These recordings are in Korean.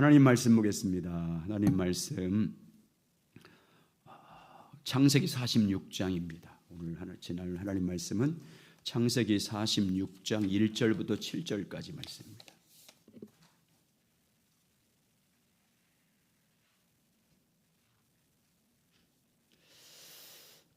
하나님 말씀 보겠습니다. 하나님 말씀 창세기 46장입니다. 오늘 지난 하나님 말씀은 창세기 46장 1절부터 7절까지 말씀입니다.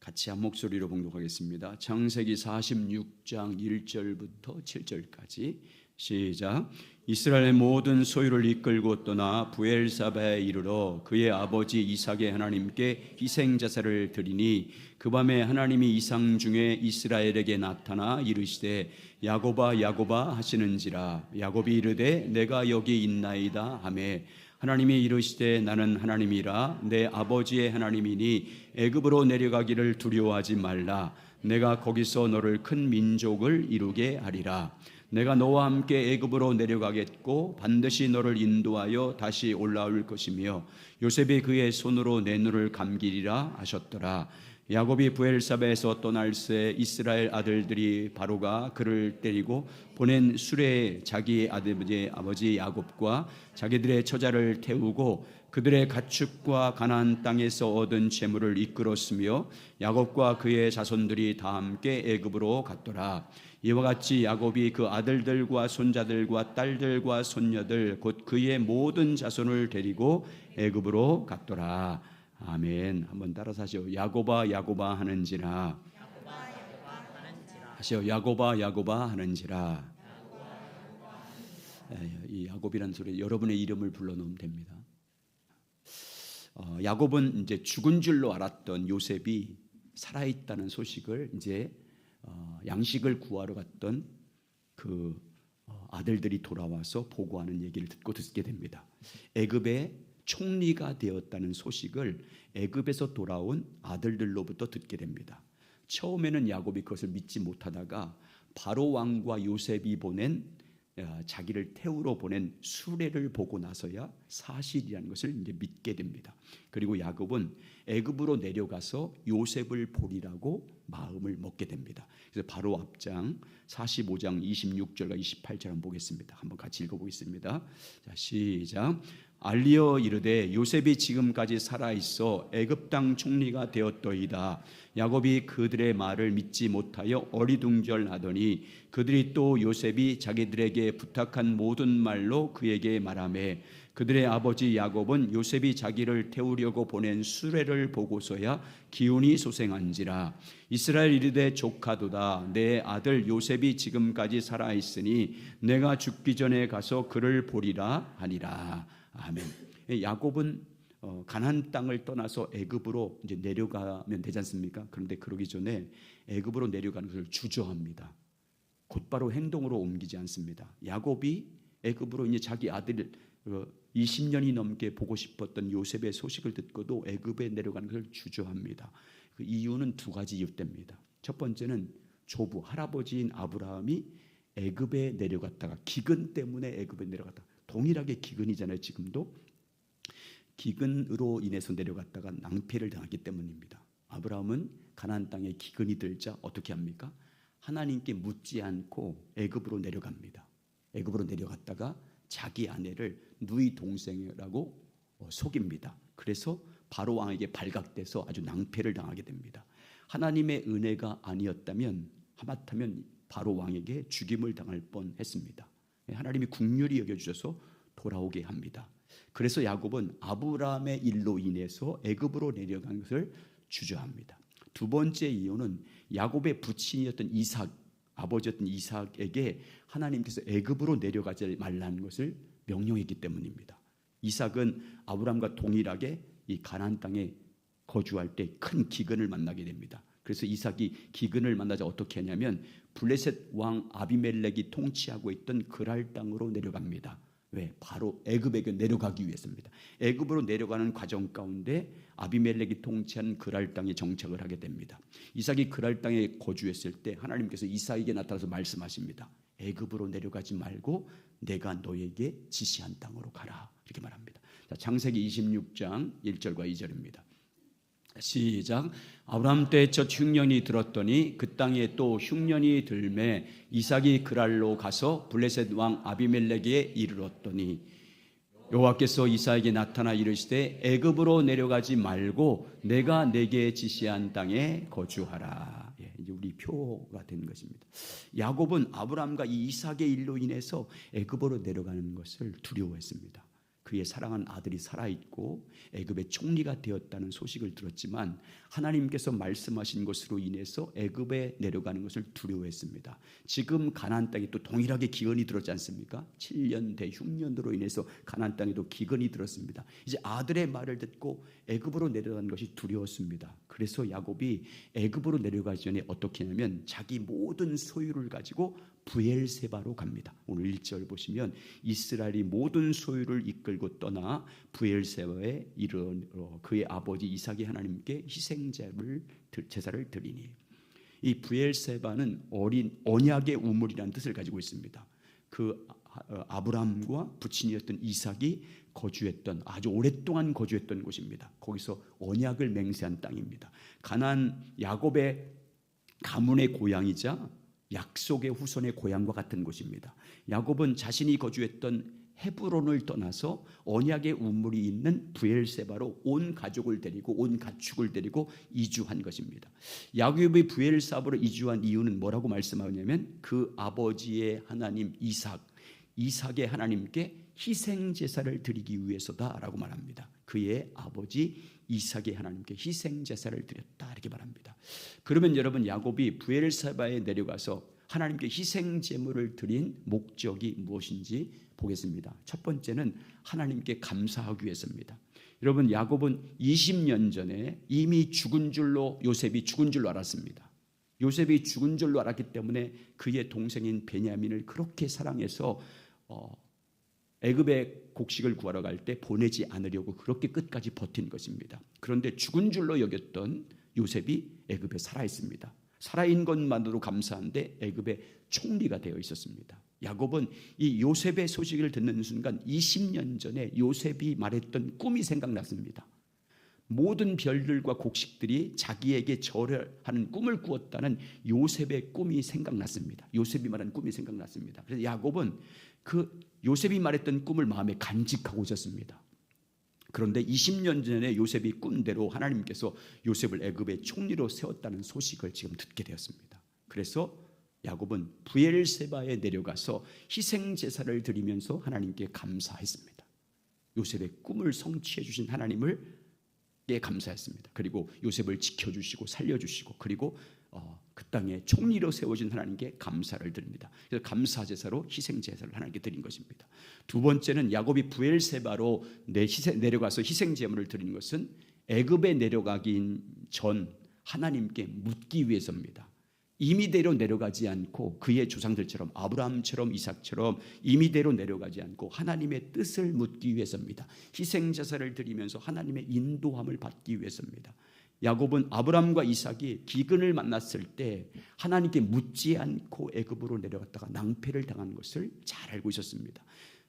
같이 한 목소리로 봉독하겠습니다. 창세기 46장 1절부터 7절까지 시작. 이스라엘의 모든 소유를 이끌고 떠나 브엘사바에 이르러 그의 아버지 이삭의 하나님께 희생제사를 드리니 그 밤에 하나님이 이상 중에 이스라엘에게 나타나 이르시되 야곱아 야곱아 하시는지라. 야곱이 이르되 내가 여기 있나이다 하매 하나님이 이르시되 나는 하나님이라 내 아버지의 하나님이니 애굽으로 내려가기를 두려워하지 말라. 내가 거기서 너를 큰 민족을 이루게 하리라. 내가 너와 함께 애굽으로 내려가겠고 반드시 너를 인도하여 다시 올라올 것이며 요셉이 그의 손으로 내 눈을 감기리라 하셨더라. 야곱이 브엘사바에서 떠날새 이스라엘 아들들이 바로가 그를 때리고 보낸 수레에 자기 아버지 야곱과 자기들의 처자를 태우고 그들의 가축과 가나안 땅에서 얻은 재물을 이끌었으며 야곱과 그의 자손들이 다 함께 애굽으로 갔더라. 이와 같이 야곱이 그 아들들과 손자들과 딸들과 손녀들 곧 그의 모든 자손을 데리고 애굽으로 갔더라. 아멘. 한번 따라서 하시오. 야곱아 야곱아 하는지라. 하시오. 야곱아 야곱아 하는지라. 이 야곱이라는 소리 여러분의 이름을 불러놓으면 됩니다. 야곱은 이제 죽은 줄로 알았던 요셉이 살아있다는 소식을 이제 양식을 구하러 갔던 그 아들들이 돌아와서 보고하는 얘기를 듣게 됩니다. 애굽의 총리가 되었다는 소식을 애굽에서 돌아온 아들들로부터 듣게 됩니다. 처음에는 야곱이 그것을 믿지 못하다가 바로 왕과 요셉이 보낸 자기를 태우러 보낸 수레를 보고 나서야 사실이라는 것을 이제 믿게 됩니다. 그리고 야곱은 애굽으로 내려가서 요셉을 보리라고 마음을 먹게 됩니다. 그래서 바로 앞장 45장 26절과 28절 한번 보겠습니다. 한번 같이 읽어보겠습니다. 자, 시작. 알리어 이르되 요셉이 지금까지 살아있어 애굽 땅 총리가 되었더이다. 야곱이 그들의 말을 믿지 못하여 어리둥절하더니 그들이 또 요셉이 자기들에게 부탁한 모든 말로 그에게 말하매 그들의 아버지 야곱은 요셉이 자기를 태우려고 보낸 수레를 보고서야 기운이 솟행한지라. 이스라엘 이르되 조카도다. 내 아들 요셉이 지금까지 살아있으니 내가 죽기 전에 가서 그를 보리라 하니라. 아멘. 야곱은 가나안 땅을 떠나서 애굽으로 이제 내려가면 되지 않습니까? 그런데 그러기 전에 애굽으로 내려가는 것을 주저합니다. 곧바로 행동으로 옮기지 않습니다. 야곱이 애굽으로 이제 자기 아들 20년이 넘게 보고 싶었던 요셉의 소식을 듣고도 애굽에 내려가는 것을 주저합니다. 그 이유는 두 가지 이유 때문입니다. 첫 번째는 조부 할아버지인 아브라함이 애굽에 내려갔다가 기근 때문에 애굽에 내려갔다. 동일하게 기근이잖아요. 지금도 기근으로 인해서 내려갔다가 낭패를 당했기 때문입니다. 아브라함은 가나안 땅에 기근이 들자 어떻게 합니까? 하나님께 묻지 않고 애굽으로 내려갑니다. 애굽으로 내려갔다가 자기 아내를 누이 동생이라고 속입니다. 그래서 바로 왕에게 발각돼서 아주 낭패를 당하게 됩니다. 하나님의 은혜가 아니었다면 하마터면 바로 왕에게 죽임을 당할 뻔했습니다. 하나님이 긍휼히 여겨주셔서 돌아오게 합니다. 그래서 야곱은 아브라함의 일로 인해서 애굽으로 내려간 것을 주저합니다. 두 번째 이유는 야곱의 부친이었던 이삭, 아버지였던 이삭에게 하나님께서 애굽으로 내려가지 말라는 것을 명령했기 때문입니다. 이삭은 아브라함과 동일하게 이 가나안 땅에 거주할 때 큰 기근을 만나게 됩니다. 그래서 이삭이 기근을 만나자 어떻게 하냐면 블레셋 왕 아비멜렉이 통치하고 있던 그랄 땅으로 내려갑니다. 왜? 바로 애굽에 내려가기 위해서입니다. 애굽으로 내려가는 과정 가운데 아비멜렉이 통치한 그랄 땅에 정착을 하게 됩니다. 이삭이 그랄 땅에 거주했을 때 하나님께서 이삭에게 나타나서 말씀하십니다. 애굽으로 내려가지 말고 내가 너에게 지시한 땅으로 가라. 이렇게 말합니다. 자, 창세기 26장 1절과 2절입니다. 시작. 아브라함 때 첫 흉년이 들었더니 그 땅에 또 흉년이 들매 이삭이 그랄로 가서 블레셋 왕 아비멜렉에 이르렀더니 여호와께서 이삭에게 나타나 이르시되 애굽으로 내려가지 말고 내가 내게 지시한 땅에 거주하라. 이제 우리 표가 된 것입니다. 야곱은 아브라함과 이 이삭의 일로 인해서 애굽으로 내려가는 것을 두려워했습니다. 그의 사랑하는 아들이 살아있고 애굽의 총리가 되었다는 소식을 들었지만 하나님께서 말씀하신 것으로 인해서 애굽에 내려가는 것을 두려워했습니다. 지금 가나안 땅에 또 동일하게 기근이 들었지 않습니까? 7년 대흉년으로 인해서 가나안 땅에도 기근이 들었습니다. 이제 아들의 말을 듣고 애굽으로 내려가는 것이 두려웠습니다. 그래서 야곱이 애굽으로 내려가기 전에 어떻게 하냐면 자기 모든 소유를 가지고 브엘세바로 갑니다. 오늘 1절 보시면 이스라엘이 모든 소유를 이끌고 떠나 브엘세바에 이르러 그의 아버지 이삭이 하나님께 제사를 드리니, 이 브엘세바는 어린 언약의 우물이라는 뜻을 가지고 있습니다. 그 아브라함과 부친이었던 이삭이 거주했던, 아주 오랫동안 거주했던 곳입니다. 거기서 언약을 맹세한 땅입니다. 가나안 야곱의 가문의 고향이자 약속의 후손의 고향과 같은 곳입니다. 야곱은 자신이 거주했던 헤브론을 떠나서 언약의 우물이 있는 브엘세바로 온 가족을 데리고 온 가축을 데리고 이주한 것입니다. 야곱이 브엘세바로 이주한 이유는 뭐라고 말씀하냐면 그 아버지의 하나님 이삭의 하나님께 희생 제사를 드리기 위해서다라고 말합니다. 그의 아버지 이삭의 하나님께 희생 제사를 드렸다 이렇게 말합니다. 그러면 여러분, 야곱이 브엘세바에 내려가서 하나님께 희생 제물을 드린 목적이 무엇인지 보겠습니다. 첫 번째는 하나님께 감사하기 위해서입니다. 여러분, 야곱은 20년 전에 이미 요셉이 죽은 줄로 알았습니다. 요셉이 죽은 줄로 알았기 때문에 그의 동생인 베냐민을 그렇게 사랑해서 애굽의 곡식을 구하러 갈 때 보내지 않으려고 그렇게 끝까지 버틴 것입니다. 그런데 죽은 줄로 여겼던 요셉이 애굽에 살아있습니다. 살아있는 것만으로 감사한데 애굽의 총리가 되어 있었습니다. 야곱은 이 요셉의 소식을 듣는 순간 20년 전에 요셉이 말했던 꿈이 생각났습니다. 모든 별들과 곡식들이 자기에게 절하는 꿈을 꾸었다는 요셉의 꿈이 생각났습니다. 요셉이 말한 꿈이 생각났습니다. 그래서 야곱은 그 요셉이 말했던 꿈을 마음에 간직하고 있었습니다. 그런데 20년 전에 요셉이 꾼대로 하나님께서 요셉을 애굽의 총리로 세웠다는 소식을 지금 듣게 되었습니다. 그래서 야곱은 브엘세바에 내려가서 희생 제사를 드리면서 하나님께 감사했습니다. 요셉의 꿈을 성취해 주신 하나님을 감사했습니다. 그리고 요셉을 지켜주시고 살려주시고 그리고 그 땅에 총리로 세워진 하나님께 감사를 드립니다. 그래서 감사 제사로 희생 제사를 하나님께 드린 것입니다. 두 번째는 야곱이 브엘세바로 내려가서 희생 제물을 드리는 것은 애굽에 내려가기 전 하나님께 묻기 위해서입니다. 임의대로 내려가지 않고 그의 조상들처럼 아브라함처럼 이삭처럼 임의대로 내려가지 않고 하나님의 뜻을 묻기 위해서입니다. 희생 제사를 드리면서 하나님의 인도함을 받기 위해서입니다. 야곱은 아브라함과 이삭이 기근을 만났을 때 하나님께 묻지 않고 애굽으로 내려갔다가 낭패를 당한 것을 잘 알고 있었습니다.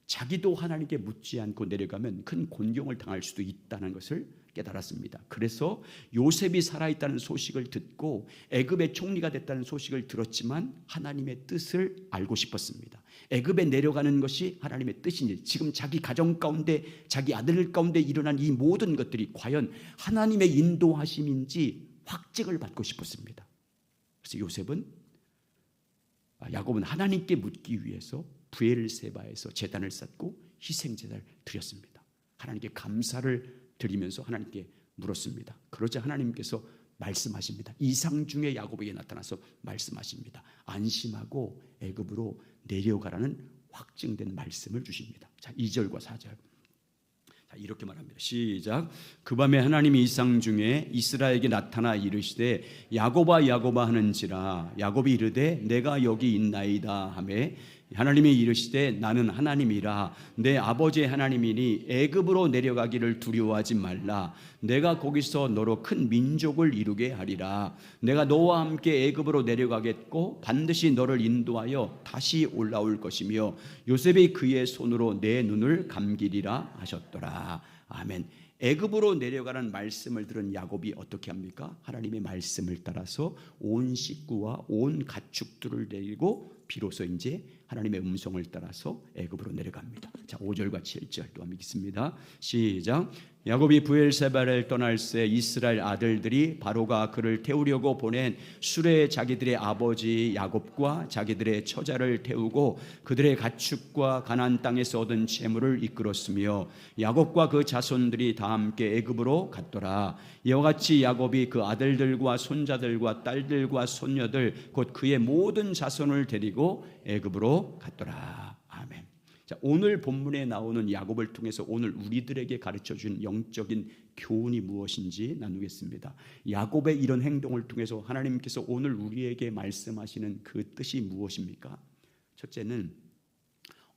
자기도 하나님께 묻지 않고 내려가면 큰 곤경을 당할 수도 있다는 것을 깨달았습니다. 그래서 요셉이 살아있다는 소식을 듣고 애굽의 총리가 됐다는 소식을 들었지만 하나님의 뜻을 알고 싶었습니다. 애굽에 내려가는 것이 하나님의 뜻인지, 지금 자기 가정 가운데 자기 아들 가운데 일어난 이 모든 것들이 과연 하나님의 인도하심인지 확증을 받고 싶었습니다. 그래서 야곱은 하나님께 묻기 위해서 브엘세바에서 제단을 쌓고 희생 제사를 드렸습니다. 하나님께 감사를 드리면서 하나님께 물었습니다. 그러자 하나님께서 말씀하십니다. 이상 중에 야곱에게 나타나서 말씀하십니다. 안심하고 애굽으로 내려가라는 확증된 말씀을 주십니다. 자, 2절과 4절. 이렇게 말합니다. 시작. 그 밤에 하나님이 이상 중에 이스라엘에게 나타나 이르시되 야곱아 야곱아 하는지라. 야곱이 이르되 내가 여기 있나이다 하매 하나님이 이르시되 나는 하나님이라 내 아버지의 하나님이니 애굽으로 내려가기를 두려워하지 말라. 내가 거기서 너로 큰 민족을 이루게 하리라. 내가 너와 함께 애굽으로 내려가겠고 반드시 너를 인도하여 다시 올라올 것이며 요셉이 그의 손으로 내 눈을 감기리라 하셨더라. 아멘. 애굽으로 내려가는 말씀을 들은 야곱이 어떻게 합니까? 하나님의 말씀을 따라서 온 식구와 온 가축들을 데리고 비로소 이제 하나님의 음성을 따라서 애굽으로 내려갑니다. 자, 5절과 7절 또한 읽습니다. 시작. 야곱이 브엘세바를 떠날 새 이스라엘 아들들이 바로가 그를 태우려고 보낸 수레에 자기들의 아버지 야곱과 자기들의 처자를 태우고 그들의 가축과 가나안 땅에서 얻은 재물을 이끌었으며 야곱과 그 자손들이 다 함께 애굽으로 갔더라. 이와 같이 야곱이 그 아들들과 손자들과 딸들과 손녀들 곧 그의 모든 자손을 데리고 애굽으로 갔더라. 아멘. 자, 오늘 본문에 나오는 야곱을 통해서 오늘 우리들에게 가르쳐준 영적인 교훈이 무엇인지 나누겠습니다. 야곱의 이런 행동을 통해서 하나님께서 오늘 우리에게 말씀하시는 그 뜻이 무엇입니까? 첫째는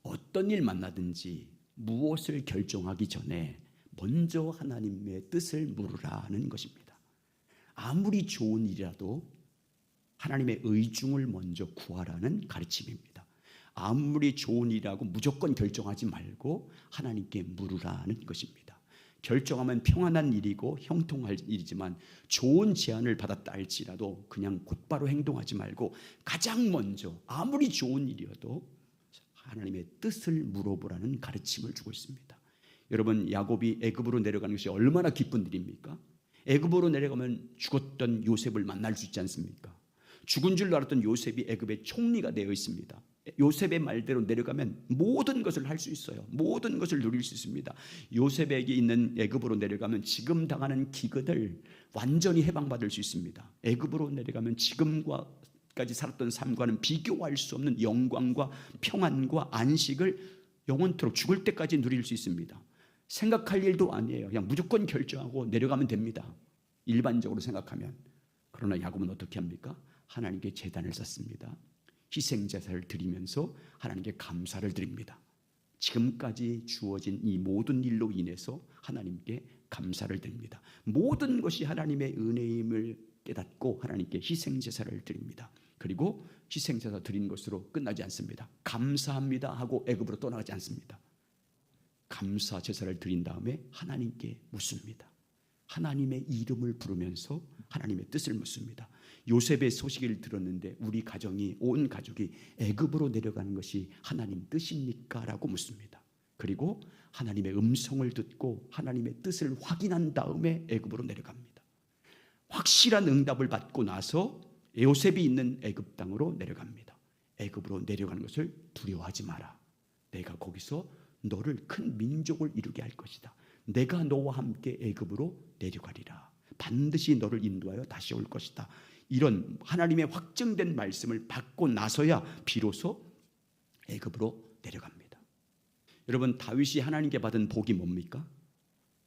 어떤 일 만나든지 무엇을 결정하기 전에 먼저 하나님의 뜻을 물으라는 것입니다. 아무리 좋은 일이라도 하나님의 의중을 먼저 구하라는 가르침입니다. 아무리 좋은 일이라고 무조건 결정하지 말고 하나님께 물으라는 것입니다. 결정하면 평안한 일이고 형통할 일이지만 좋은 제안을 받았다 할지라도 그냥 곧바로 행동하지 말고 가장 먼저 아무리 좋은 일이어도 하나님의 뜻을 물어보라는 가르침을 주고 있습니다. 여러분, 야곱이 애굽으로 내려가는 것이 얼마나 기쁜 일입니까? 애굽으로 내려가면 죽었던 요셉을 만날 수 있지 않습니까? 죽은 줄 알았던 요셉이 애굽의 총리가 되어 있습니다. 요셉의 말대로 내려가면 모든 것을 할 수 있어요. 모든 것을 누릴 수 있습니다. 요셉에게 있는 애굽으로 내려가면 지금 당하는 기근을 완전히 해방받을 수 있습니다. 애굽으로 내려가면 지금까지 살았던 삶과는 비교할 수 없는 영광과 평안과 안식을 영원토록 죽을 때까지 누릴 수 있습니다. 생각할 일도 아니에요. 그냥 무조건 결정하고 내려가면 됩니다. 일반적으로 생각하면. 그러나 야곱은 어떻게 합니까? 하나님께 제단을 쌓습니다. 희생제사를 드리면서 하나님께 감사를 드립니다. 지금까지 주어진 이 모든 일로 인해서 하나님께 감사를 드립니다. 모든 것이 하나님의 은혜임을 깨닫고 하나님께 희생제사를 드립니다. 그리고 희생제사 드린 것으로 끝나지 않습니다. 감사합니다 하고 애굽으로 떠나가지 않습니다. 감사 제사를 드린 다음에 하나님께 묻습니다. 하나님의 이름을 부르면서 하나님의 뜻을 묻습니다. 요셉의 소식을 들었는데 우리 가정이 온 가족이 애굽으로 내려가는 것이 하나님 뜻입니까? 라고 묻습니다. 그리고 하나님의 음성을 듣고 하나님의 뜻을 확인한 다음에 애굽으로 내려갑니다. 확실한 응답을 받고 나서 요셉이 있는 애굽 땅으로 내려갑니다. 애굽으로 내려가는 것을 두려워하지 마라. 내가 거기서 너를 큰 민족을 이루게 할 것이다. 내가 너와 함께 애굽으로 내려가리라. 반드시 너를 인도하여 다시 올 것이다. 이런 하나님의 확증된 말씀을 받고 나서야 비로소 애굽으로 내려갑니다. 여러분, 다윗이 하나님께 받은 복이 뭡니까?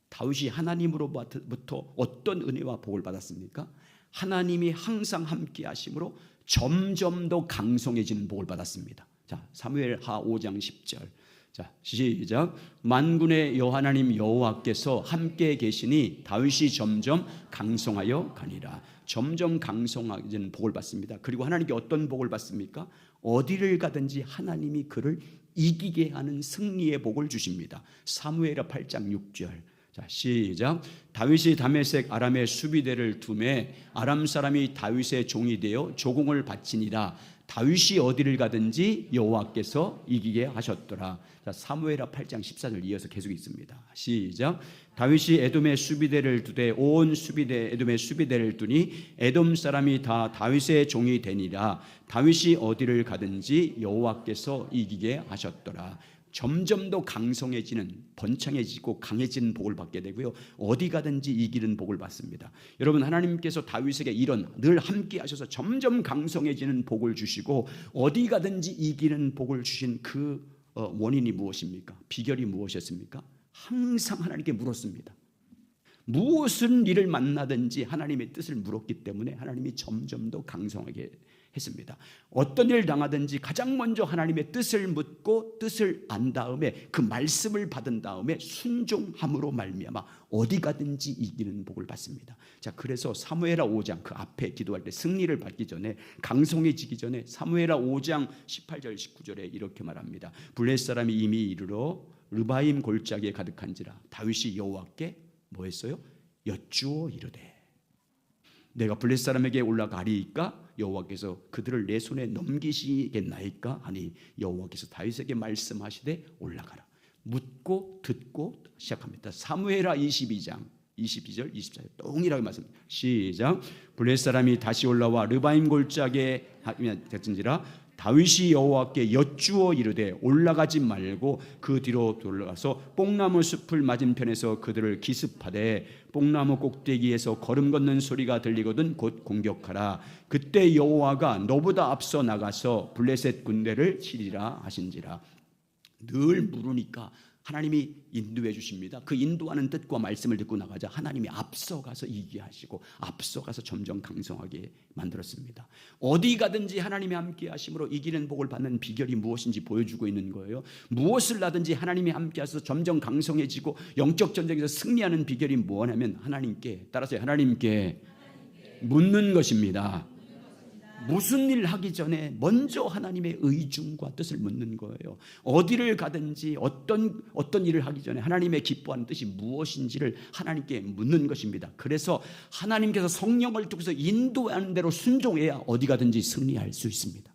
다윗이 하나님으로부터 어떤 은혜와 복을 받았습니까? 하나님이 항상 함께 하심으로 점점 더 강성해지는 복을 받았습니다. 자, 사무엘하 5장 10절. 자, 시작. 만군의 여호와하나님 여호와께서 함께 계시니 다윗이 점점 강성하여 가니라. 점점 강성해지는 복을 받습니다. 그리고 하나님께 어떤 복을 받습니까? 어디를 가든지 하나님이 그를 이기게 하는 승리의 복을 주십니다. 사무엘하 8장 6절. 자, 시작. 다윗이 다메섹 아람의 수비대를 두매 아람 사람이 다윗의 종이 되어 조공을 바치니라. 다윗이 어디를 가든지 여호와께서 이기게 하셨더라. 자, 사무엘하 8장 14절 이어서 계속 있습니다. 시작. 다윗이 에돔의 수비대를 두되 온 수비대 에돔의 수비대를 두니 에돔 사람이 다 다윗의 종이 되니라. 다윗이 어디를 가든지 여호와께서 이기게 하셨더라. 점점 더 강성해지는, 번창해지고 강해지는 복을 받게 되고요, 어디 가든지 이기는 복을 받습니다. 여러분, 하나님께서 다윗에게 이런 늘 함께 하셔서 점점 강성해지는 복을 주시고 어디 가든지 이기는 복을 주신 그 원인이 무엇입니까? 비결이 무엇이었습니까? 항상 하나님께 물었습니다. 무엇은 일을 만나든지 하나님의 뜻을 물었기 때문에 하나님이 점점 더 강성하게 했습니다. 어떤 일을 당하든지 가장 먼저 하나님의 뜻을 묻고 뜻을 안 다음에 그 말씀을 받은 다음에 순종함으로 말미암아 어디 가든지 이기는 복을 받습니다. 자, 그래서 사무엘하 5장 그 앞에 기도할 때 승리를 받기 전에, 강성해지기 전에 사무엘하 5장 18절 19절에 이렇게 말합니다. 블레 사람이 이미 이르러 르바임 골짜기에 가득한지라. 다윗이 여호와께 뭐 했어요? 여쭈어 이르되 내가 블레 사람에게 올라가리이까 여호와께서 그들을 내 손에 넘기시겠나이까 하니 여호와께서 다윗에게 말씀하시되 올라가라. 묻고 듣고 시작합니다. 사무엘하 22장 22절 24절 동일하게 말씀합니다. 시작. 블레 사람이 다시 올라와 르바임 골짜기에 하면 됐은지라 다윗이 여호와께 여쭈어 이르되 올라가지 말고 그 뒤로 돌아가서 뽕나무 숲을 맞은편에서 그들을 기습하되 뽕나무 꼭대기에서 걸음 걷는 소리가 들리거든 곧 공격하라. 그때 여호와가 너보다 앞서 나가서 블레셋 군대를 치리라 하신지라. 늘 물으니까 하나님이 인도해 주십니다. 그 인도하는 뜻과 말씀을 듣고 나가자 하나님이 앞서가서 이기게 하시고 앞서가서 점점 강성하게 만들었습니다. 어디 가든지 하나님이 함께 하심으로 이기는 복을 받는 비결이 무엇인지 보여주고 있는 거예요. 무엇을 하든지 하나님이 함께 하셔서 점점 강성해지고 영적 전쟁에서 승리하는 비결이 뭐냐면 하나님께 따라서 하나님께 묻는 것입니다. 무슨 일 하기 전에 먼저 하나님의 의중과 뜻을 묻는 거예요. 어디를 가든지 어떤 일을 하기 전에 하나님의 기뻐하는 뜻이 무엇인지를 하나님께 묻는 것입니다. 그래서 하나님께서 성령을 통해서 인도하는 대로 순종해야 어디 가든지 승리할 수 있습니다.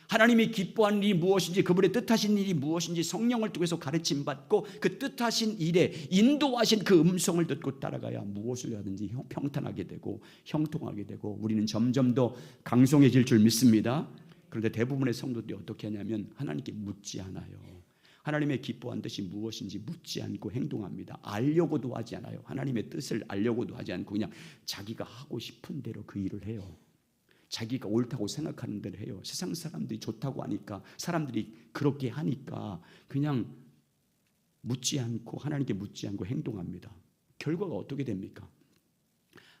하나님이 기뻐하는 일이 무엇인지 그분의 뜻하신 일이 무엇인지 성령을 통해서 가르침받고 그 뜻하신 일에 인도하신 그 음성을 듣고 따라가야 무엇을 하든지 평탄하게 되고 형통하게 되고 우리는 점점 더 강성해질 줄 믿습니다. 그런데 대부분의 성도들이 어떻게 하냐면 하나님께 묻지 않아요. 하나님의 기뻐한 뜻이 무엇인지 묻지 않고 행동합니다. 알려고도 하지 않아요. 하나님의 뜻을 알려고도 하지 않고 그냥 자기가 하고 싶은 대로 그 일을 해요. 자기가 옳다고 생각하는 대로 해요. 세상 사람들이 좋다고 하니까 사람들이 그렇게 하니까 그냥 묻지 않고 하나님께 묻지 않고 행동합니다. 결과가 어떻게 됩니까?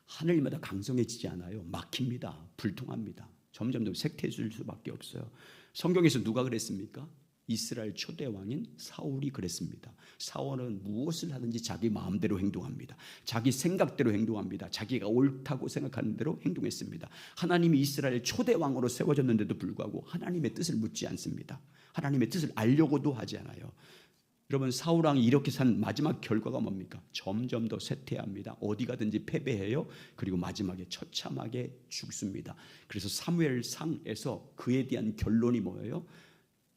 하늘마다 강성해지지 않아요. 막힙니다. 불통합니다. 점점 더 쇠퇴해질 수밖에 없어요. 성경에서 누가 그랬습니까? 이스라엘 초대 왕인 사울이 그랬습니다. 사울은 무엇을 하든지 자기 마음대로 행동합니다. 자기 생각대로 행동합니다. 자기가 옳다고 생각하는 대로 행동했습니다. 하나님이 이스라엘 초대 왕으로 세워졌는데도 불구하고 하나님의 뜻을 묻지 않습니다. 하나님의 뜻을 알려고도 하지 않아요. 여러분 사울 왕이 이렇게 산 마지막 결과가 뭡니까? 점점 더 쇠퇴합니다. 어디 가든지 패배해요. 그리고 마지막에 처참하게 죽습니다. 그래서 사무엘상에서 그에 대한 결론이 뭐예요?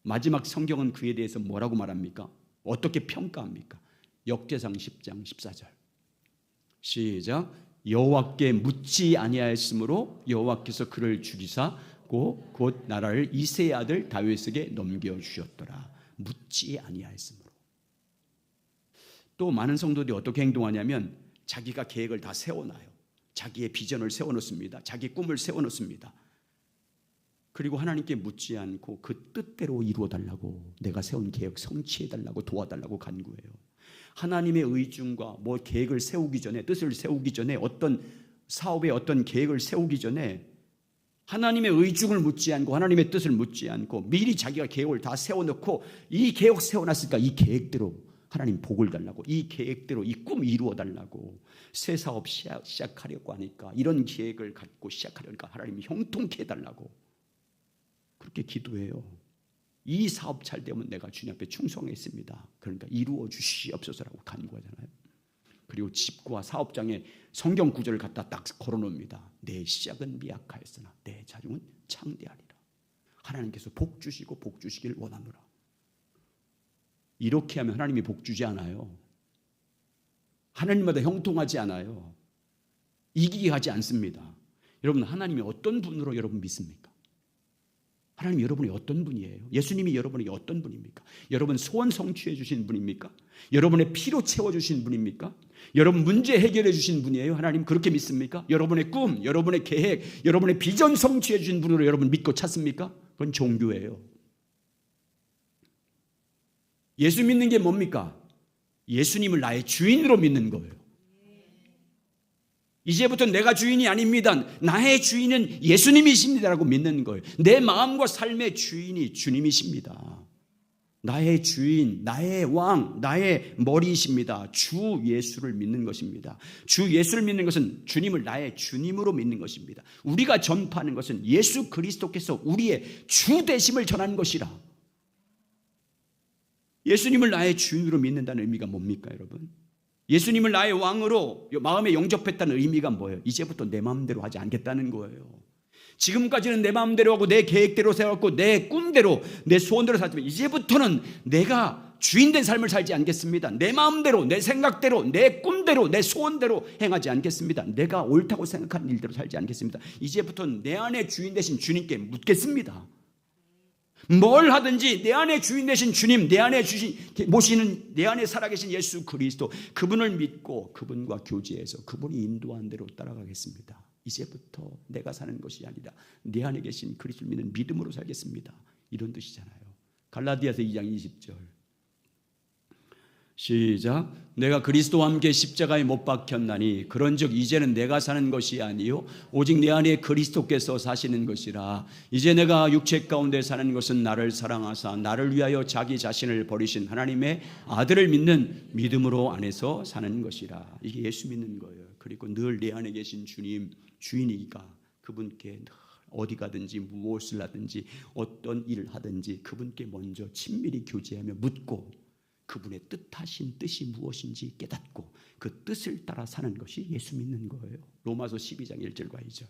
마지막 성경은 그에 대해서 뭐라고 말합니까? 어떻게 평가합니까? 역대상 10장 14절 시작. 여호와께 묻지 아니하였으므로 여호와께서 그를 죽이사 곧 나라를 이새의 아들 다윗에게 넘겨주셨더라. 묻지 아니하였으므로. 또 많은 성도들이 어떻게 행동하냐면 자기가 계획을 다 세워놔요. 자기의 비전을 세워놓습니다. 자기 꿈을 세워놓습니다. 그리고 하나님께 묻지 않고 그 뜻대로 이루어달라고 내가 세운 계획 성취해달라고 도와달라고 간구해요. 하나님의 의중과 뭐 계획을 세우기 전에 뜻을 세우기 전에 어떤 사업의 어떤 계획을 세우기 전에 하나님의 의중을 묻지 않고 하나님의 뜻을 묻지 않고 미리 자기가 계획을 다 세워놓고 이 계획 세워놨으니까 이 계획대로 하나님 복을 달라고 이 계획대로 이 꿈 이루어달라고 새 사업 시작하려고 하니까 이런 계획을 갖고 시작하려니까 하나님이 형통케 해달라고 그렇게 기도해요. 이 사업 잘 되면 내가 주님 앞에 충성했습니다. 그러니까 이루어 주시옵소서라고 간구하잖아요. 그리고 집과 사업장에 성경 구절을 갖다 딱 걸어놓습니다. 내 시작은 미약하였으나 내 자중은 창대하리라. 하나님께서 복 주시고 복 주시길 원하노라. 이렇게 하면 하나님이 복 주지 않아요. 하나님마다 형통하지 않아요. 이기게 하지 않습니다. 여러분 하나님이 어떤 분으로 여러분 믿습니까? 하나님 여러분이 어떤 분이에요? 예수님이 여러분에게 어떤 분입니까? 여러분 소원 성취해 주신 분입니까? 여러분의 피로 채워주신 분입니까? 여러분 문제 해결해 주신 분이에요? 하나님 그렇게 믿습니까? 여러분의 꿈, 여러분의 계획, 여러분의 비전 성취해 주신 분으로 여러분 믿고 찾습니까? 그건 종교예요. 예수 믿는 게 뭡니까? 예수님을 나의 주인으로 믿는 거예요. 이제부터 내가 주인이 아닙니다. 나의 주인은 예수님이십니다라고 믿는 거예요. 내 마음과 삶의 주인이 주님이십니다. 나의 주인, 나의 왕, 나의 머리이십니다. 주 예수를 믿는 것입니다. 주 예수를 믿는 것은 주님을 나의 주님으로 믿는 것입니다. 우리가 전파하는 것은 예수 그리스도께서 우리의 주 되심을 전하는 것이라. 예수님을 나의 주인으로 믿는다는 의미가 뭡니까 여러분? 예수님을 나의 왕으로 마음에 영접했다는 의미가 뭐예요? 이제부터 내 마음대로 하지 않겠다는 거예요. 지금까지는 내 마음대로 하고 내 계획대로 살았고 내 꿈대로 내 소원대로 살지만 이제부터는 내가 주인된 삶을 살지 않겠습니다. 내 마음대로 내 생각대로 내 꿈대로 내 소원대로 행하지 않겠습니다. 내가 옳다고 생각하는 일대로 살지 않겠습니다. 이제부터는 내 안에 주인 되신 주님께 묻겠습니다. 뭘 하든지 내 안에 주인 되신 주님, 내 안에 모시는 내 안에 살아계신 예수 그리스도, 그분을 믿고 그분과 교제해서 그분이 인도한 대로 따라가겠습니다. 이제부터 내가 사는 것이 아니라 내 안에 계신 그리스도를 믿는 믿음으로 살겠습니다. 이런 뜻이잖아요. 갈라디아서 2장 20절 시작. 내가 그리스도와 함께 십자가에 못 박혔나니 그런즉 이제는 내가 사는 것이 아니요 오직 내 안에 그리스도께서 사시는 것이라. 이제 내가 육체 가운데 사는 것은 나를 사랑하사 나를 위하여 자기 자신을 버리신 하나님의 아들을 믿는 믿음으로 안에서 사는 것이라. 이게 예수 믿는 거예요. 그리고 늘 내 안에 계신 주님, 주인이니까 그분께 늘 어디 가든지 무엇을 하든지 어떤 일을 하든지 그분께 먼저 친밀히 교제하며 묻고 그분의 뜻하신 뜻이 무엇인지 깨닫고 그 뜻을 따라 사는 것이 예수 믿는 거예요. 로마서 12장 1절과 2절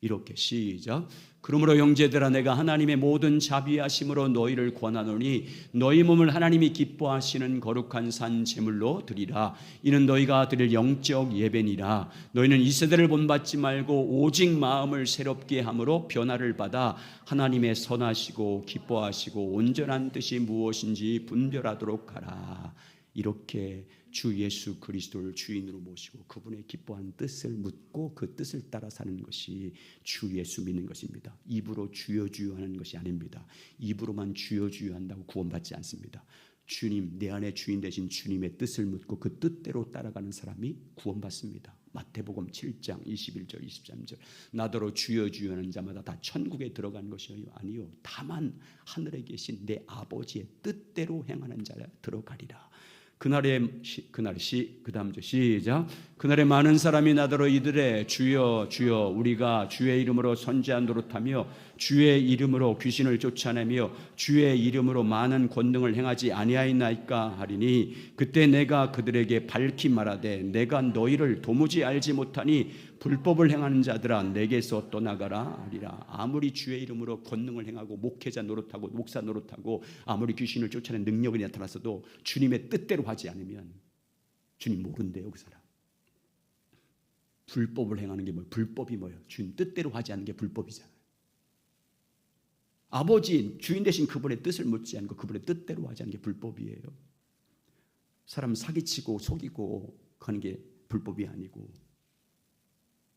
이렇게 시작. 그러므로 형제들아 내가 하나님의 모든 자비하심으로 너희를 권하노니 너희 몸을 하나님이 기뻐하시는 거룩한 산 제물로 드리라. 이는 너희가 드릴 영적 예배니라. 너희는 이 세대를 본받지 말고 오직 마음을 새롭게 함으로 변화를 받아 하나님의 선하시고 기뻐하시고 온전한 뜻이 무엇인지 분별하도록 하라. 이렇게 주 예수 그리스도를 주인으로 모시고 그분의 기뻐한 뜻을 묻고 그 뜻을 따라 사는 것이 주 예수 믿는 것입니다. 입으로 주여 주여 하는 것이 아닙니다. 입으로만 주여 주여 한다고 구원받지 않습니다. 주님, 내 안에 주인 되신 주님의 뜻을 묻고 그 뜻대로 따라가는 사람이 구원받습니다. 마태복음 7장 21절 23절 나더러 주여 주여 하는 자마다 다 천국에 들어간 것이 아니요 다만 하늘에 계신 내 아버지의 뜻대로 행하는 자라 들어가리라. 그날에 그다음 절 시작. 그날에 많은 사람이 나더러 이들의 주여 주여 우리가 주의 이름으로 선지한 노릇하며 주의 이름으로 귀신을 쫓아내며 주의 이름으로 많은 권능을 행하지 아니하였나이까 하리니 그때 내가 그들에게 밝히 말하되 내가 너희를 도무지 알지 못하니 불법을 행하는 자들아 내게서 떠나가라 하리라. 아무리 주의 이름으로 권능을 행하고 목회자 노릇하고 목사 노릇하고 아무리 귀신을 쫓아내는 능력이 나타났어도 주님의 뜻대로 하지 않으면 주님 모른대요. 그 사람 불법을 행하는 게 뭐예요? 불법이 뭐예요? 주님 뜻대로 하지 않는 게 불법이잖아요. 아버지 주인 되신 그분의 뜻을 묻지 않고 그분의 뜻대로 하지 않는 게 불법이에요. 사람 사기치고 속이고 하는 게 불법이 아니고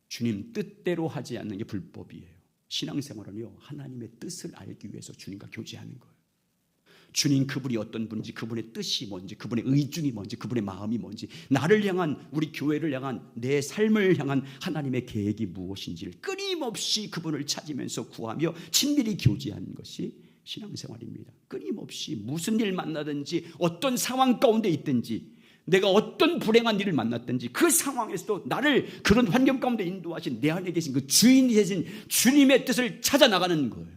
주님 뜻대로 하지 않는 게 불법이에요. 신앙생활은요 하나님의 뜻을 알기 위해서 주님과 교제하는 거예요. 주님 그분이 어떤 분인지 그분의 뜻이 뭔지 그분의 의중이 뭔지 그분의 마음이 뭔지 나를 향한 우리 교회를 향한 내 삶을 향한 하나님의 계획이 무엇인지를 끊임없이 그분을 찾으면서 구하며 친밀히 교제하는 것이 신앙생활입니다. 끊임없이 무슨 일 만나든지 어떤 상황 가운데 있든지 내가 어떤 불행한 일을 만났든지 그 상황에서도 나를 그런 환경 가운데 인도하신 내 안에 계신 그 주인이 되신 주님의 뜻을 찾아 나가는 거예요.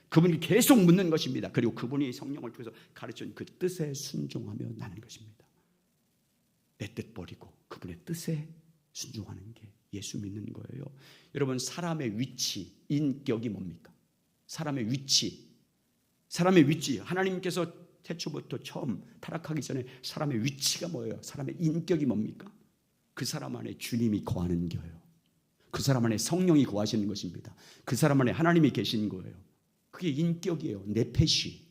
그분이 계속 묻는 것입니다. 그리고 그분이 성령을 통해서 가르쳐준 그 뜻에 순종하며 나는 것입니다. 내 뜻 버리고 그분의 뜻에 순종하는 게 예수 믿는 거예요. 여러분 사람의 위치, 인격이 뭡니까? 사람의 위치 하나님께서 태초부터 처음 타락하기 전에 사람의 위치가 뭐예요? 사람의 인격이 뭡니까? 그 사람 안에 주님이 거하는 거예요. 그 사람 안에 성령이 거하시는 것입니다. 그 사람 안에 하나님이 계신 거예요. 그게 인격이에요. 네페시.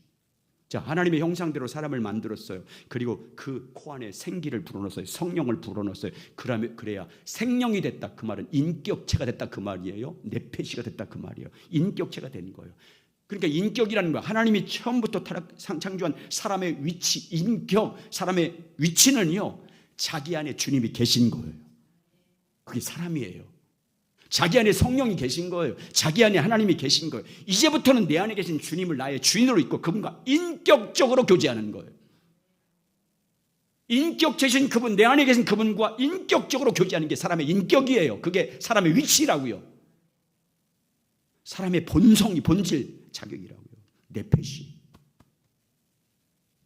자, 하나님의 형상대로 사람을 만들었어요. 그리고 그 코 안에 생기를 불어넣었어요. 성령을 불어넣었어요. 그래야 생명이 됐다. 그 말은 인격체가 됐다. 그 말이에요. 네페시가 됐다. 그 말이에요. 인격체가 된 거예요. 그러니까 인격이라는 거야. 하나님이 처음부터 창조한 사람의 위치, 인격, 사람의 위치는요. 자기 안에 주님이 계신 거예요. 그게 사람이에요. 자기 안에 성령이 계신 거예요. 자기 안에 하나님이 계신 거예요. 이제부터는 내 안에 계신 주님을 나의 주인으로 있고 그분과 인격적으로 교제하는 거예요. 인격체신 그분, 내 안에 계신 그분과 인격적으로 교제하는 게 사람의 인격이에요. 그게 사람의 위치라고요. 사람의 본성이 본질 자격이라고요. 네페시.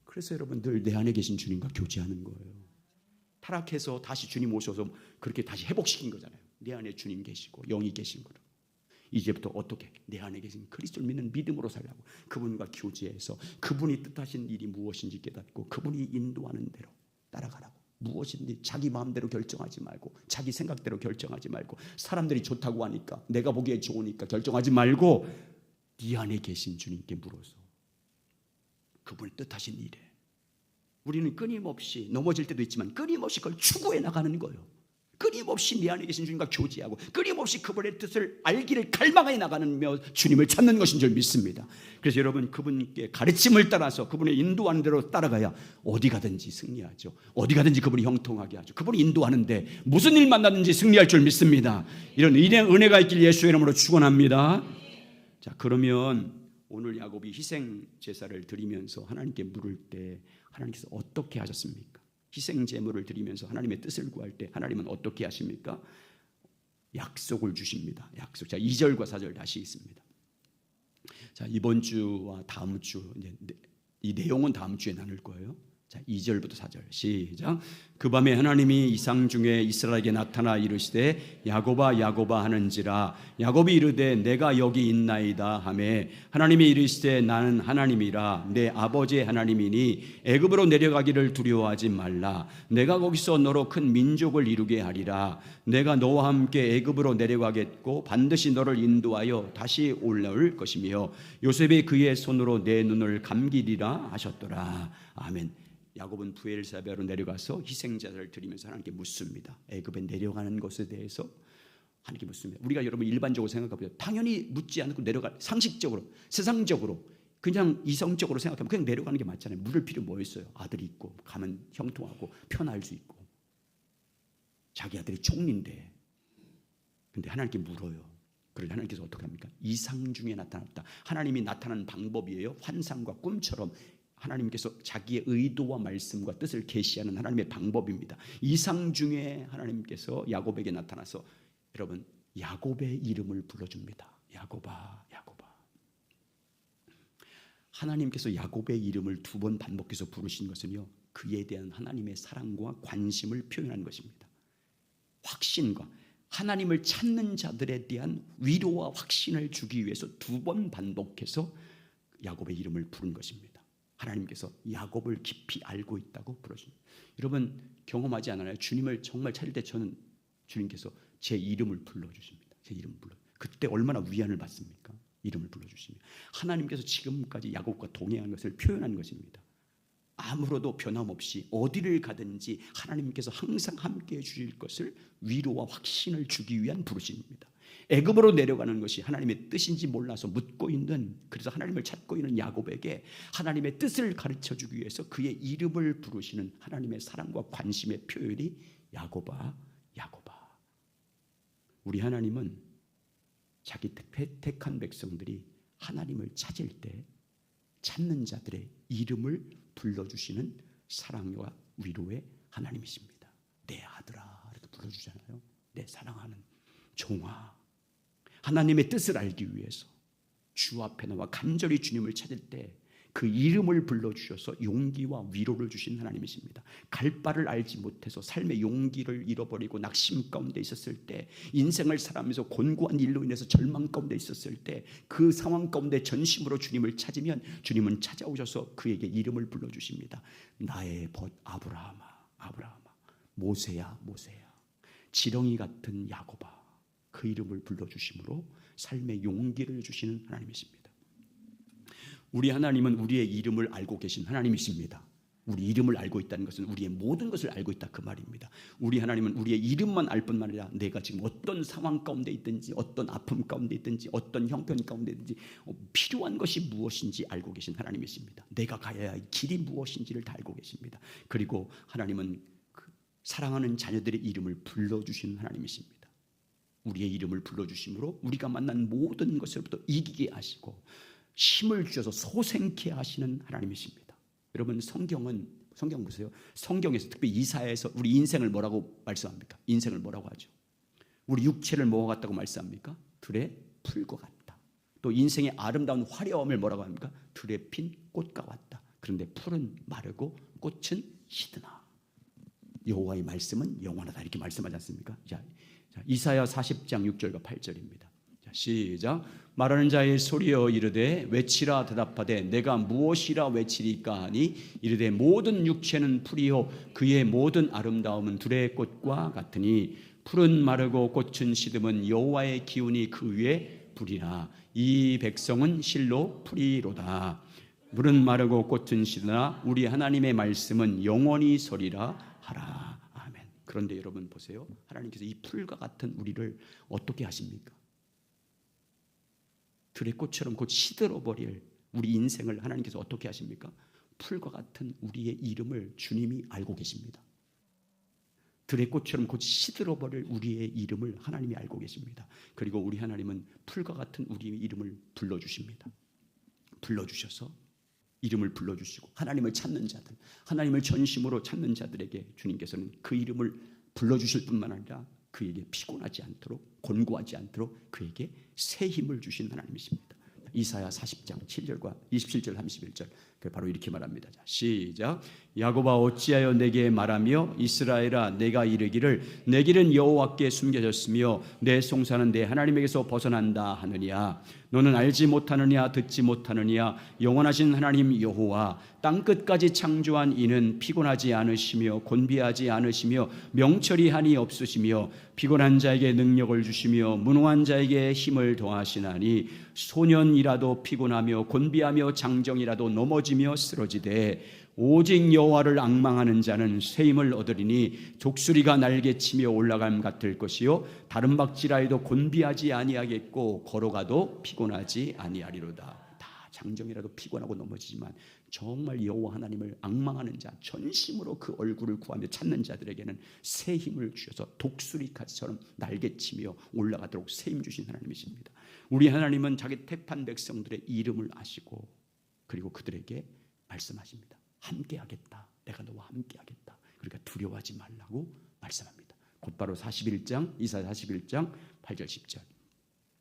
그래서 여러분 늘 내 안에 계신 주님과 교제하는 거예요. 타락해서 다시 주님 오셔서 그렇게 다시 회복시킨 거잖아요. 내 안에 주님 계시고 영이 계신 거로. 이제부터 어떻게 내 안에 계신 그리스도를 믿는 믿음으로 살라고 그분과 교제해서 그분이 뜻하신 일이 무엇인지 깨닫고 그분이 인도하는 대로 따라가라고. 무엇인지 자기 마음대로 결정하지 말고 자기 생각대로 결정하지 말고 사람들이 좋다고 하니까 내가 보기에 좋으니까 결정하지 말고 네 안에 계신 주님께 물어서 그분이 뜻하신 일에 우리는 끊임없이 넘어질 때도 있지만 끊임없이 그걸 추구해 나가는 거예요. 끊임없이 내 안에 계신 주님과 교제하고 끊임없이 그분의 뜻을 알기를 갈망해 나가며 주님을 찾는 것인 줄 믿습니다. 그래서 여러분 그분께 가르침을 따라서 그분의 인도하는 대로 따라가야 어디 가든지 승리하죠. 어디 가든지 그분이 형통하게 하죠. 그분이 인도하는데 무슨 일 만나든지 승리할 줄 믿습니다. 이런 은혜가 있길 예수의 이름으로 축원합니다. 자, 그러면 오늘 야곱이 희생 제사를 드리면서 하나님께 물을 때 하나님께서 어떻게 하셨습니까? 희생 제물을 드리면서 하나님의 뜻을 구할 때 하나님은 어떻게 하십니까? 약속을 주십니다. 약속. 자, 2절과 4절 다시 있습니다. 자, 이번 주와 다음 주 이제 이 내용은 다음 주에 나눌 거예요. 자, 2절부터 4절 시작. 그 밤에 하나님이 이상 중에 이스라엘에게 나타나 이르시되 야곱아 야곱아 하는지라. 야곱이 이르되 내가 여기 있나이다 하매 하나님이 이르시되 나는 하나님이라 내 아버지의 하나님이니 애굽으로 내려가기를 두려워하지 말라. 내가 거기서 너로 큰 민족을 이루게 하리라. 내가 너와 함께 애굽으로 내려가겠고 반드시 너를 인도하여 다시 올라올 것이며 요셉이 그의 손으로 내 눈을 감기리라 하셨더라. 아멘. 야곱은 브엘사베로 내려가서 희생자를 드리면서 하나님께 묻습니다. 애굽에 내려가는 것에 대해서 하나님께 묻습니다. 우리가 여러분 일반적으로 생각해보죠. 당연히 묻지 않고 내려가 상식적으로 세상적으로 그냥 이성적으로 생각하면 그냥 내려가는 게 맞잖아요. 물을 필요 뭐 있어요? 아들이 있고 가면 형통하고 편할 수 있고 자기 아들이 총리인데 근데 하나님께 물어요. 그러자 하나님께서 어떻게 합니까? 이상 중에 나타났다. 하나님이 나타나는 방법이에요. 환상과 꿈처럼 하나님께서 자기의 의도와 말씀과 뜻을 계시하는 하나님의 방법입니다. 이상 중에 하나님께서 야곱에게 나타나서 여러분 야곱의 이름을 불러줍니다. 야곱아 야곱아. 하나님께서 야곱의 이름을 2번 반복해서 부르신 것은요 그에 대한 하나님의 사랑과 관심을 표현한 것입니다. 확신과 하나님을 찾는 자들에 대한 위로와 확신을 주기 위해서 2번 반복해서 야곱의 이름을 부른 것입니다. 하나님께서 야곱을 깊이 알고 있다고 부르십니다. 여러분 경험하지 않아요? 주님을 정말 찾을 때 저는 주님께서 제 이름을 불러주십니다. 제 이름을 불러. 그때 얼마나 위안을 받습니까? 이름을 불러주십니다. 하나님께서 지금까지 야곱과 동행한 것을 표현한 것입니다. 아무로도 변함없이 어디를 가든지 하나님께서 항상 함께해 주실 것을 위로와 확신을 주기 위한 부르심입니다. 애굽으로 내려가는 것이 하나님의 뜻인지 몰라서 묻고 있는 그래서 하나님을 찾고 있는 야곱에게 하나님의 뜻을 가르쳐주기 위해서 그의 이름을 부르시는 하나님의 사랑과 관심의 표현이 야곱아 야곱아. 우리 하나님은 자기 택한 백성들이 하나님을 찾을 때 찾는 자들의 이름을 불러주시는 사랑과 위로의 하나님이십니다. 내 아들아 이렇게 불러주잖아요. 내 사랑하는 종아. 하나님의 뜻을 알기 위해서 주 앞에 나와 간절히 주님을 찾을 때 그 이름을 불러주셔서 용기와 위로를 주신 하나님이십니다. 갈 바를 알지 못해서 삶의 용기를 잃어버리고 낙심 가운데 있었을 때 인생을 살아가면서 곤고한 일로 인해서 절망 가운데 있었을 때 그 상황 가운데 전심으로 주님을 찾으면 주님은 찾아오셔서 그에게 이름을 불러주십니다. 나의 벗 아브라함아 아브라함아 모세야 모세야 지렁이 같은 야곱아. 그 이름을 불러주심으로 삶의 용기를 주시는 하나님이십니다. 우리 하나님은 우리의 이름을 알고 계신 하나님이십니다. 우리 이름을 알고 있다는 것은 우리의 모든 것을 알고 있다 그 말입니다. 우리 하나님은 우리의 이름만 알 뿐만 아니라 내가 지금 어떤 상황 가운데 있든지 어떤 아픔 가운데 있든지 어떤 형편 가운데 있든지 필요한 것이 무엇인지 알고 계신 하나님이십니다. 내가 가야 할 길이 무엇인지를 다 알고 계십니다. 그리고 하나님은 사랑하는 자녀들의 이름을 불러주시는 하나님이십니다. 우리의 이름을 불러주심으로 우리가 만난 모든 것을부터 이기게 하시고 힘을 주셔서 소생케 하시는 하나님이십니다. 여러분 성경 보세요. 성경에서 특히 이사야에서 우리 인생을 뭐라고 말씀합니까? 인생을 뭐라고 하죠? 우리 육체를 뭐와 같다고 말씀합니까? 들의 풀과 같다. 또 인생의 아름다운 화려함을 뭐라고 합니까? 들에 핀 꽃과 같다. 그런데 풀은 마르고 꽃은 시드나 여호와의 말씀은 영원하다 이렇게 말씀하지 않습니까? 자, 이사야 40장 6절과 8절입니다. 시작. 말하는 자의 소리여 이르되 외치라 대답하되 내가 무엇이라 외치리까 하니 이르되 모든 육체는 풀이요 그의 모든 아름다움은 들의 꽃과 같으니 풀은 마르고 꽃은 시듬은 여호와의 기운이 그 위에 불이라. 이 백성은 실로 풀이로다. 물은 마르고 꽃은 시드나 우리 하나님의 말씀은 영원히 서리라 하라. 아멘. 그런데 여러분 보세요. 하나님께서 이 풀과 같은 우리를 어떻게 하십니까? 들의 꽃처럼 곧 시들어버릴 우리 인생을 하나님께서 어떻게 하십니까? 풀과 같은 우리의 이름을 주님이 알고 계십니다. 들의 꽃처럼 곧 시들어버릴 우리의 이름을 하나님이 알고 계십니다. 그리고 우리 하나님은 풀과 같은 우리의 이름을 불러주십니다. 불러주셔서 이름을 불러주시고 하나님을 찾는 자들, 하나님을 전심으로 찾는 자들에게 주님께서는 그 이름을 불러주실 뿐만 아니라 그에게 피곤하지 않도록, 곤고하지 않도록 그에게 새 힘을 주신 하나님이십니다. 이사야 40장 7절과 27절 31절 바로 이렇게 말합니다. 자, 시작. 야곱아 어찌하여 내게 말하며 이스라엘아 내가 이르기를 내 길은 여호와께 숨겨졌으며 내 송사는 내 하나님에게서 벗어난다 하느냐. 너는 알지 못하느냐 듣지 못하느냐. 영원하신 하나님 여호와 땅끝까지 창조한 이는 피곤하지 않으시며 곤비하지 않으시며 명철이 한이 없으시며 피곤한 자에게 능력을 주시며 무능한 자에게 힘을 더하시나니 소년이라도 피곤하며 곤비하며 장정이라도 넘어지며 쓰러지되 오직 여호와를 앙망하는 자는 새 힘을 얻으리니 독수리가 날개치며 올라감 같을 것이요 다른 박질하여도 곤비하지 아니하겠고 걸어가도 피곤하지 아니하리로다. 다 장정이라도 피곤하고 넘어지지만 정말 여호와 하나님을 앙망하는 자, 전심으로 그 얼굴을 구하며 찾는 자들에게는 새 힘을 주셔서 독수리같이처럼 날개치며 올라가도록 새 힘 주신 하나님이십니다. 우리 하나님은 자기 택한 백성들의 이름을 아시고 그리고 그들에게 말씀하십니다. 함께하겠다. 내가 너와 함께하겠다. 그러니까 두려워하지 말라고 말씀합니다. 곧바로 41장 이사야 41장 8절 10절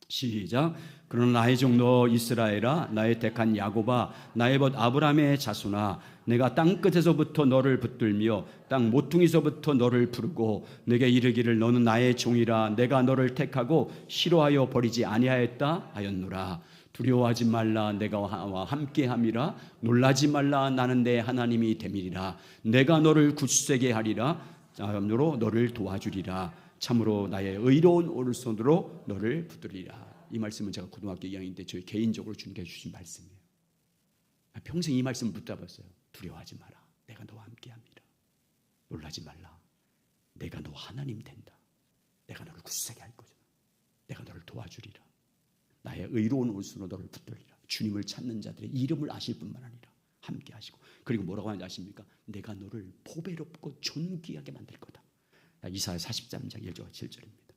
시작. 그러나 나의 종너 이스라엘아 나의 택한 야곱아 나의 벗 아브라함의 자손아 내가 땅끝에서부터 너를 붙들며 땅 모퉁이서부터 너를 부르고 내게 이르기를 너는 나의 종이라 내가 너를 택하고 싫어하여 버리지 아니하였다 하였노라. 두려워하지 말라 내가 나와 함께함이라. 놀라지 말라 나는 내 하나님이 됨이리라. 내가 너를 굳세게 하리라. 참으로 너를 도와주리라. 참으로 나의 의로운 오른손으로 너를 붙들리라. 이 말씀은 제가 고등학교 2학년 때 저희 개인적으로 주님께서 주신 말씀이에요. 평생 이 말씀을 붙잡았어요. 두려워하지 마라. 내가 너와 함께함이라. 놀라지 말라. 내가 너 하나님 된다. 내가 너를 굳세게 할 거잖아. 내가 너를 도와주리라. 나의 의로운 오른손으로 너를 붙들리라. 주님을 찾는 자들의 이름을 아실 뿐만 아니라 함께 하시고 그리고 뭐라고 하는지 아십니까? 내가 너를 보배롭고 존귀하게 만들 거다. 이사야 43장 1절과 7절입니다.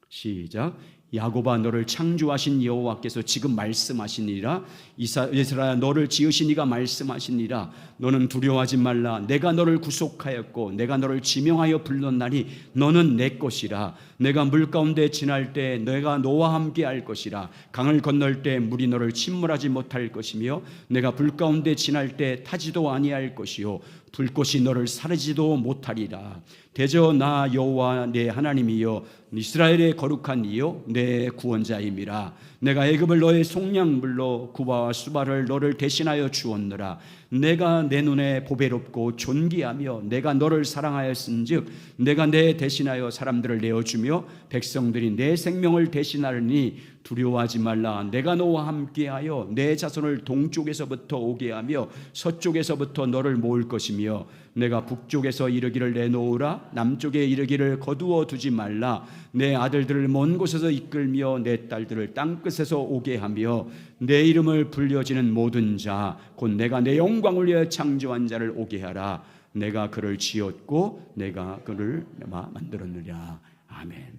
시작. 야곱아 너를 창조하신 여호와께서 지금 말씀하시니라. 이스라엘아 너를 지으신 이가 말씀하시니라. 너는 두려워하지 말라. 내가 너를 구속하였고 내가 너를 지명하여 불렀나니 너는 내 것이라. 내가 물 가운데 지날 때 내가 너와 함께 할 것이라. 강을 건널 때 물이 너를 침몰하지 못할 것이며 내가 불 가운데 지날 때 타지도 아니할 것이요 불꽃이 너를 사르지도 못하리라. 대저 나 여호와 내 하나님이여 이스라엘의 거룩한 이요 내 구원자임이라. 내가 애굽을 너의 속량물로 구바와 수바를 너를 대신하여 주었느라. 내가 내 눈에 보배롭고 존귀하며 내가 너를 사랑하였은즉 내가 내 대신하여 사람들을 내어주며 백성들이 내 생명을 대신하리니 두려워하지 말라. 내가 너와 함께하여 내 자손을 동쪽에서부터 오게 하며 서쪽에서부터 너를 모을 것이며 내가 북쪽에서 이르기를 내놓으라. 남쪽에 이르기를 거두어 두지 말라. 내 아들들을 먼 곳에서 이끌며 내 딸들을 땅끝에서 오게 하며 내 이름을 불려지는 모든 자 곧 내가 내 영광을 위하여 창조한 자를 오게 하라. 내가 그를 지었고 내가 그를 만들었느냐. 아멘.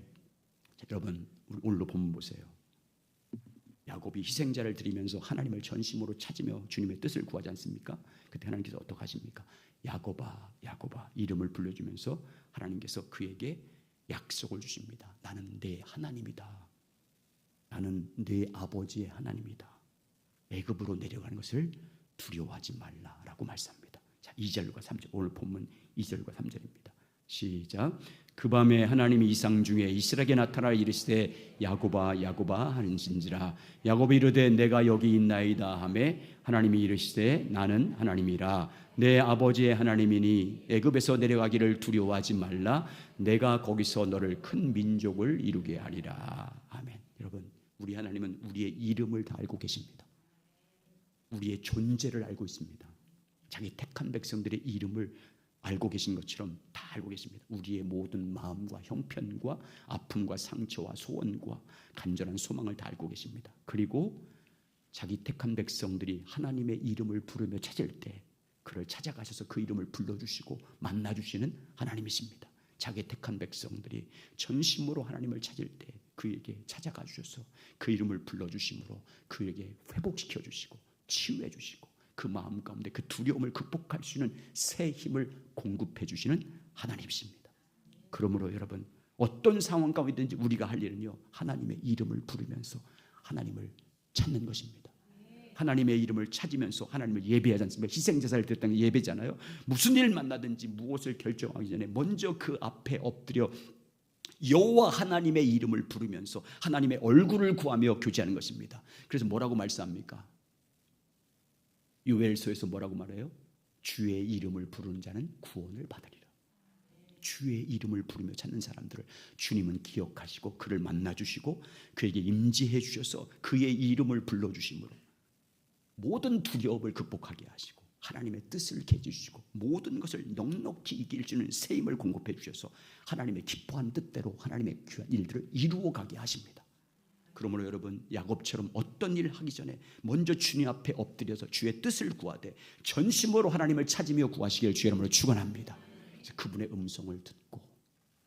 자, 여러분 오늘로 본문 보세요. 야곱이 희생자를 드리면서 하나님을 전심으로 찾으며 주님의 뜻을 구하지 않습니까? 그때 하나님께서 어떻게 하십니까? 야곱아 야곱아 이름을 불러주면서 하나님께서 그에게 약속을 주십니다. 나는 네 하나님이다. 나는 네 아버지의 하나님이다. 애굽으로 내려가는 것을 두려워하지 말라라고 말씀합니다. 자, 2절과 3절 오늘 본문 2절과 3절입니다. 시작. 그 밤에 하나님이 이상 중에 이스라엘에게 나타나 이르시되 야곱아 야곱아 하는진지라. 야곱이 이르되 내가 여기 있나이다 하매 하나님이 이르시되 나는 하나님이라 내 아버지의 하나님이니 애굽에서 내려가기를 두려워하지 말라. 내가 거기서 너를 큰 민족을 이루게 하리라. 아멘. 여러분, 우리 하나님은 우리의 이름을 다 알고 계십니다. 우리의 존재를 알고 있습니다. 자기 택한 백성들의 이름을 알고 계신 것처럼 다 알고 계십니다. 우리의 모든 마음과 형편과 아픔과 상처와 소원과 간절한 소망을 다 알고 계십니다. 그리고 자기 택한 백성들이 하나님의 이름을 부르며 찾을 때 그를 찾아가셔서 그 이름을 불러주시고 만나주시는 하나님이십니다. 자기 택한 백성들이 전심으로 하나님을 찾을 때 그에게 찾아가 주셔서 그 이름을 불러주심으로 그에게 회복시켜 주시고 치유해 주시고 그 마음 가운데 그 두려움을 극복할 수 있는 새 힘을 공급해 주시는 하나님이십니다. 그러므로 여러분, 어떤 상황 가운데든지 우리가 할 일은요, 하나님의 이름을 부르면서 하나님을 찾는 것입니다. 하나님의 이름을 찾으면서 하나님을 예배하지 않습니까? 희생제사를 드렸다는 게 예배잖아요. 무슨 일 만나든지 무엇을 결정하기 전에 먼저 그 앞에 엎드려 여호와 하나님의 이름을 부르면서 하나님의 얼굴을 구하며 교제하는 것입니다. 그래서 뭐라고 말씀합니까? 요엘서에서 뭐라고 말해요? 주의 이름을 부르는 자는 구원을 받으리라. 주의 이름을 부르며 찾는 사람들을 주님은 기억하시고 그를 만나주시고 그에게 임재해 주셔서 그의 이름을 불러주심으로 모든 두려움을 극복하게 하시고 하나님의 뜻을 개지주시고 모든 것을 넉넉히 이길 수 있는 새 힘을 공급해 주셔서 하나님의 기뻐한 뜻대로 하나님의 귀한 일들을 이루어가게 하십니다. 그러므로 여러분, 야곱처럼 어떤 일을 하기 전에 먼저 주님 앞에 엎드려서 주의 뜻을 구하되 전심으로 하나님을 찾으며 구하시길 주의 이름으로 축원합니다. 그래서 그분의 음성을 듣고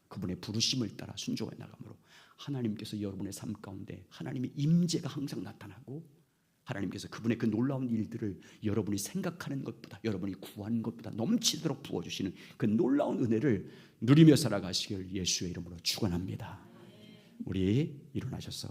그분의 부르심을 따라 순종해 나감으로 하나님께서 여러분의 삶 가운데 하나님의 임재가 항상 나타나고 하나님께서 그분의 그 놀라운 일들을 여러분이 생각하는 것보다 여러분이 구하는 것보다 넘치도록 부어주시는 그 놀라운 은혜를 누리며 살아가시길 예수의 이름으로 축원합니다. 우리 일어나셔서